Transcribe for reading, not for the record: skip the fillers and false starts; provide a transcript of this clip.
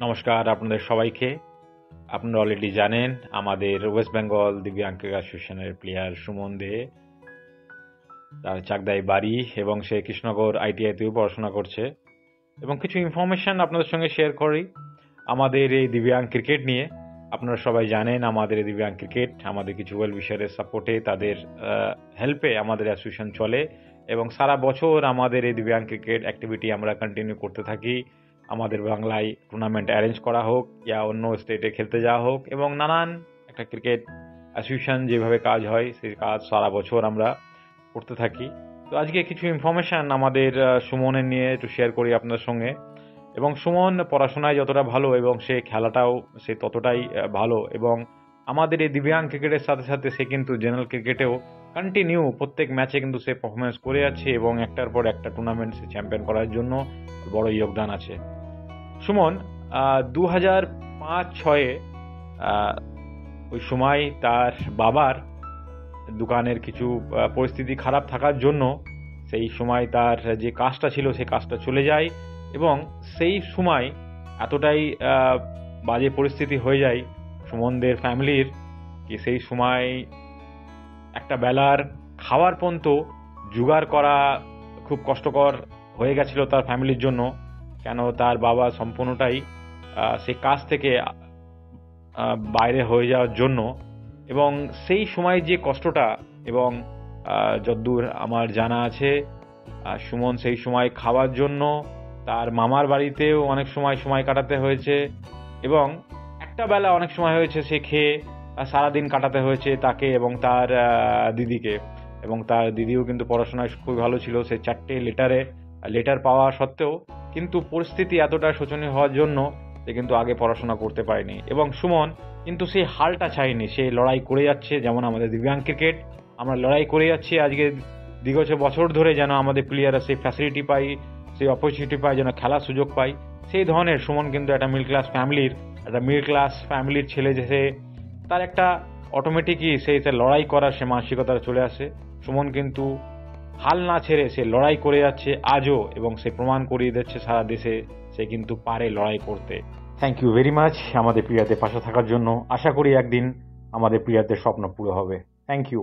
নমস্কার আপনাদের সবাইকে। আপনারা অলরেডি জানেন আমাদের ওয়েস্ট বেঙ্গল দিব্যাঙ্গ অ্যাসোসিয়েশনের প্লেয়ার সুমন দে, তার চাকদায় বাড়ি এবং সে কৃষ্ণনগর আইটিআইতেও পড়াশোনা করছে। এবং কিছু ইনফরমেশন আপনাদের সঙ্গে শেয়ার করি আমাদের এই দিব্যাঙ্গ ক্রিকেট নিয়ে। আপনারা সবাই জানেন আমাদের এই দিব্যাঙ্গ ক্রিকেট আমাদের কিছু ওয়েল উইশারের সাপোর্টে, তাদের হেল্পে আমাদের অ্যাসোসিয়েশন চলে এবং সারা বছর আমাদের এই দিব্যাঙ্গ ক্রিকেট অ্যাক্টিভিটি আমরা কন্টিনিউ করতে থাকি। আমাদের বাংলায় টুর্নামেন্ট অ্যারেঞ্জ করা হোক ইয়া অন্য স্টেটে খেলতে যাওয়া হোক, এবং নানান একটা ক্রিকেট অ্যাসোসিয়েশন যেভাবে কাজ হয় সেই কাজ সারা বছর আমরা করতে থাকি। তো আজকে কিছু ইনফরমেশান আমাদের সুমনের নিয়ে একটু শেয়ার করি আপনাদের সঙ্গে। এবং সুমন পড়াশোনায় যতটা ভালো এবং সে খেলাটাও সে ততটাই ভালো, এবং আমাদের এই দিব্যাঙ্গ ক্রিকেটের সাথে সাথে সে কিন্তু জেনারেল ক্রিকেটেও কন্টিনিউ প্রত্যেক ম্যাচে কিন্তু সে পারফরমেন্স করে যাচ্ছে এবং একটার পর একটা টুর্নামেন্ট সে চ্যাম্পিয়ন করার জন্য বড় যোগদান আছে। সুমন 2005-06 ওই সময় তার বাবার দোকানের কিছু পরিস্থিতি খারাপ থাকার জন্য সেই সময় তার যে কাজটা ছিল সেই কাজটা চলে যায়, এবং সেই সময় এতটাই বাজে পরিস্থিতি হয়ে যায় সুমনদের ফ্যামিলির কি সেই সময় একটা বেলার খাওয়ার পর্যন্ত জোগাড় করা খুব কষ্টকর হয়ে গেছিল তার ফ্যামিলির জন্য। কেন তার বাবা সম্পূর্ণটাই সেই কাজ থেকে বাইরে হয়ে যাওয়ার জন্য, এবং সেই সময় যে কষ্টটা, এবং যদ্দূর আমার জানা আছে সুমন সেই সময় খাওয়ার জন্য তার মামার বাড়িতেও অনেক সময় কাটাতে হয়েছে, এবং একটা বেলা অনেক সময় হয়েছে সে খেয়ে সারাদিন কাটাতে হয়েছে তাকে এবং তার দিদিকে। এবং তার দিদিও কিন্তু পড়াশোনায় খুবই ভালো ছিল, সে 4টে লেটার পাওয়া সত্ত্বেও কিন্তু পরিস্থিতি এতটা শোচনীয় হওয়ার জন্য সে কিন্তু আগে পড়াশোনা করতে পারেনি। এবং সুমন কিন্তু সেই হালটা চায়নি, সে লড়াই করে যাচ্ছে। যেমন আমাদের দিব্যাঙ্গ ক্রিকেট আমরা লড়াই করে যাচ্ছি আজকে দীর্ঘ বছর ধরে, যেন আমাদের প্লেয়াররা সেই ফ্যাসিলিটি পাই, সেই অপরচুনিটি পায়, যেন খেলার সুযোগ পাই। সেই ধরনের সুমন কিন্তু একটা মিডল ক্লাস ফ্যামিলির ছেলে, যে সে তার একটা অটোমেটিকই সেই লড়াই করার সে মানসিকতা চলে আসে। সুমন কিন্তু হাল না ছেড়ে সে লড়াই করে যাচ্ছে আজও, এবং সে প্রমাণ করিয়ে দিচ্ছে সারা দেশে সে কিন্তু পারে লড়াই করতে। থ্যাংক ইউ ভেরি মাচ আমাদের প্লেয়ারদের পাশে থাকার জন্য। আশা করি একদিন আমাদের প্লেয়ারদের স্বপ্ন পুরো হবে। Thank you.